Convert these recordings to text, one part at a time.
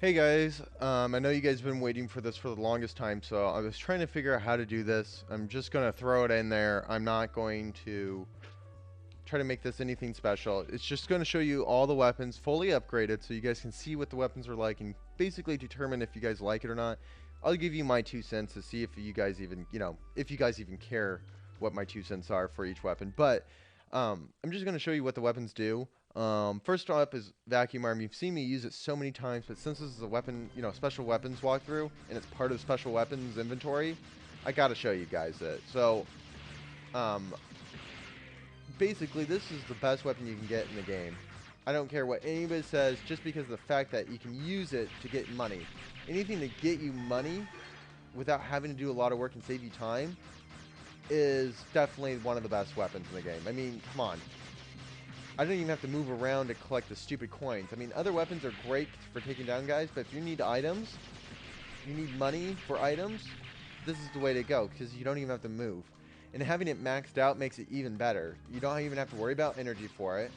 Hey guys, I know you guys have been waiting for this for the longest time, so I was trying to figure out how to do this. I'm just gonna throw it in there. I'm not going to try to make this anything special. It's just gonna show you all the weapons fully upgraded so you guys can see what the weapons are like and basically determine if you guys like it or not. I'll give you my 2 cents to see if you guys even, if you guys even care what my 2 cents are for each weapon. But I'm just gonna show you what the weapons do. First up is vacuum arm. You've seen me use it so many times, but since this is a weapon, special weapons walkthrough, and it's part of the special weapons inventory, I gotta show you guys it. So, um, basically, this is the best weapon you can get in the game. I don't care what anybody says, just because of the fact that you can use it to get money. Anything to get you money without having to do a lot of work and save you time is definitely one of the best weapons in the game. I mean, come on. I don't even have to move around to collect the stupid coins. I mean, other weapons are great for taking down guys, but if you need items, you need money for items, this is the way to go because you don't even have to move. And having it maxed out makes it even better. You don't even have to worry about energy for it,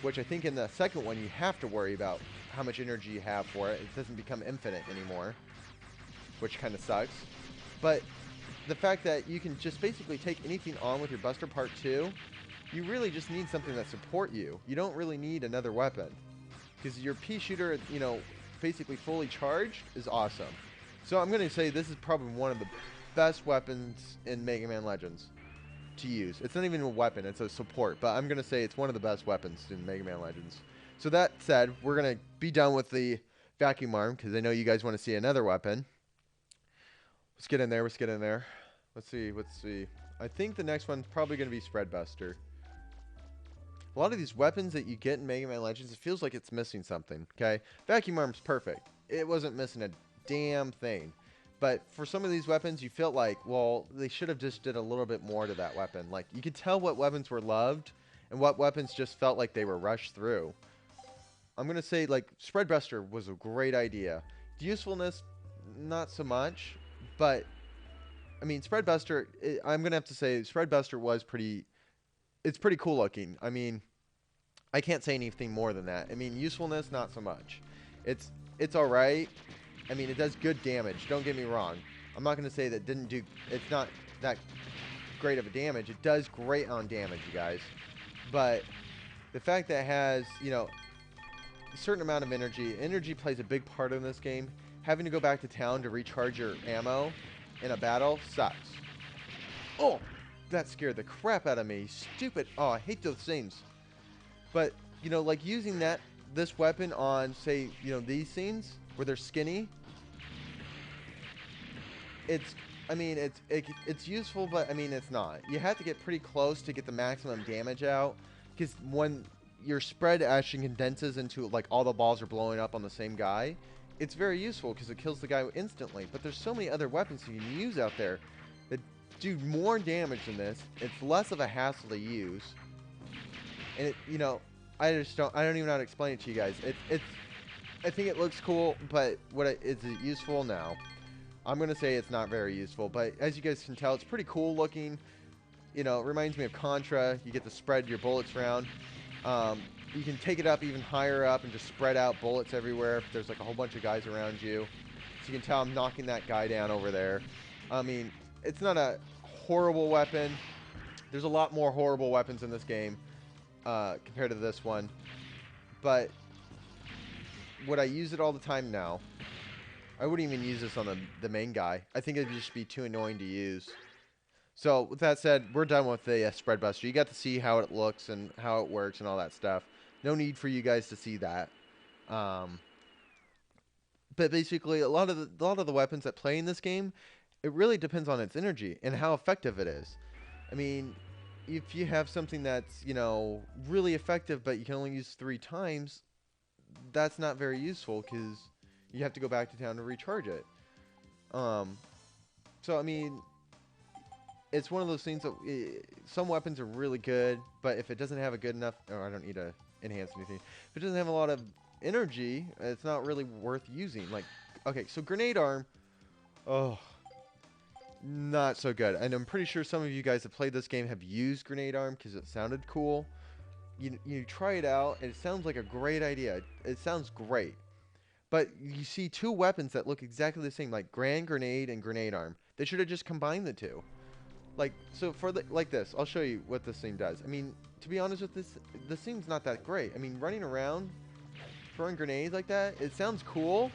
which I think in the second one you have to worry about how much energy you have for it. It doesn't become infinite anymore, which kind of sucks. But the fact that you can just basically take anything on with your Buster Part 2, you really just need something that support you. You don't really need another weapon. Because your pea shooter, basically fully charged is awesome. So I'm going to say this is probably one of the best weapons in Mega Man Legends to use. It's not even a weapon, it's a support. But I'm going to say it's one of the best weapons in Mega Man Legends. So that said, we're going to be done with the vacuum arm because I know you guys want to see another weapon. Let's get in there. Let's get in there. Let's see. Let's see. I think the next one's probably going to be Spread Buster. A lot of these weapons that you get in Mega Man Legends, it feels like it's missing something, okay? Vacuum Arm's perfect. It wasn't missing a damn thing. But for some of these weapons, you felt like, well, they should have just did a little bit more to that weapon. Like, you could tell what weapons were loved and what weapons just felt like they were rushed through. I'm going to say, like, Spread Buster was a great idea. Usefulness, not so much. But, I mean, Spread Buster, I'm going to have to say, Spread Buster was pretty... It's pretty cool looking. I mean, I can't say anything more than that. I mean, usefulness, not so much. It's it's all right. I mean, it does good damage. Don't get me wrong. I'm not going to say that didn't do. It's not that great of a damage. It does great on damage, you guys. But the fact that it has, a certain amount of energy. Energy plays a big part in this game. Having to go back to town to recharge your ammo in a battle sucks. Oh, that scared the crap out of me. Stupid. Oh, I hate those things. But, like using this weapon on, say, these scenes where they're skinny, it's, I mean, it's useful, but, I mean, it's not. You have to get pretty close to get the maximum damage out, because when your spread actually condenses into, like, all the balls are blowing up on the same guy, it's very useful, because it kills the guy instantly. But there's so many other weapons you can use out there that do more damage than this. It's less of a hassle to use. And I don't even know how to explain it to you guys. I think it looks cool, but is it useful? No. I'm gonna say it's not very useful, but as you guys can tell, it's pretty cool looking. It reminds me of Contra. You get to spread your bullets around. You can take it up even higher up and just spread out bullets everywhere if there's like a whole bunch of guys around you. So you can tell I'm knocking that guy down over there. I mean, it's not a horrible weapon. There's a lot more horrible weapons in this game compared to this one. But would I use it all the time? No. I wouldn't even use this on the main guy. I think it'd just be too annoying to use. So with that said, we're done with the Spread Buster. You got to see how it looks and how it works and all that stuff. No need for you guys to see that. Um, but basically, a lot of the weapons that play in this game, it really depends on its energy and how effective it is. I mean, if you have something that's really effective, but you can only use 3 times, that's not very useful because you have to go back to town to recharge it. Um, so I mean, it's one of those things that some weapons are really good, but if it doesn't have a good enough, I don't need to enhance anything. If it doesn't have a lot of energy, it's not really worth using. Like, okay, so grenade arm, oh, not so good. And I'm pretty sure some of you guys that played this game have used grenade arm because it sounded cool. You try it out, and it sounds like a great idea. It sounds great. But you see two weapons that look exactly the same, like Grand Grenade and Grenade Arm. They should have just combined the two. Like, so for the, like this, I'll show you what this thing does. I mean, to be honest with this thing's not that great. I mean, running around, throwing grenades like that, it sounds cool,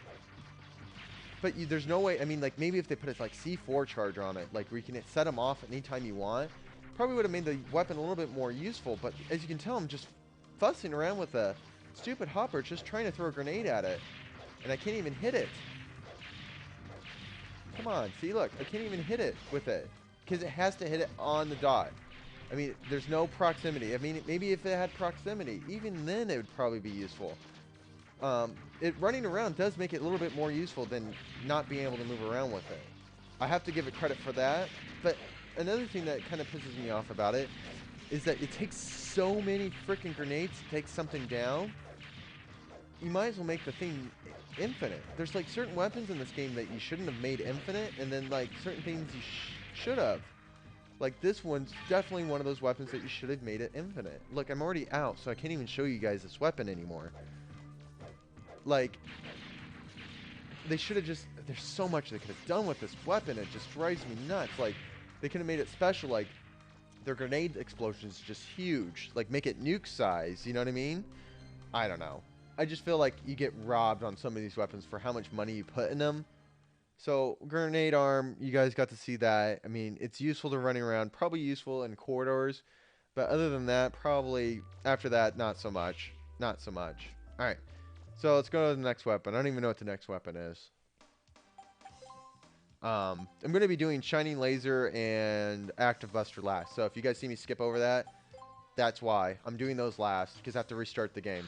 but there's no way. I mean, like, maybe if they put a, like, C4 charger on it, like, where you can set them off anytime you want, probably would have made the weapon a little bit more useful. But as you can tell, I'm just fussing around with a stupid hopper, just trying to throw a grenade at it, and I can't even hit it. Come on, see, look, I can't even hit it with it, because it has to hit it on the dot. I mean, there's no proximity. I mean, maybe if it had proximity, even then it would probably be useful. It running around does make it a little bit more useful than not being able to move around with it. I have to give it credit for that. But another thing that kind of pisses me off about it is that it takes so many freaking grenades to take something down. You might as well make the thing infinite. There's like certain weapons in this game that you shouldn't have made infinite, and then like certain things you should have. Like this one's definitely one of those weapons that you should have made it infinite. Look, I'm already out, so I can't even show you guys this weapon anymore. Like, they should have just, there's so much they could have done with this weapon. It just drives me nuts. Like, they could have made it special. Like, their grenade explosion is just huge. Like, make it nuke size. You know what I mean? I don't know. I just feel like you get robbed on some of these weapons for how much money you put in them. So, Grenade Arm, you guys got to see that. I mean, it's useful to running around. Probably useful in corridors. But other than that, probably after that, not so much. Not so much. Alright. So, let's go to the next weapon. I don't even know what the next weapon is. I'm going to be doing Shining Laser and Active Buster last. So, if you guys see me skip over that, that's why. I'm doing those last, because I have to restart the game.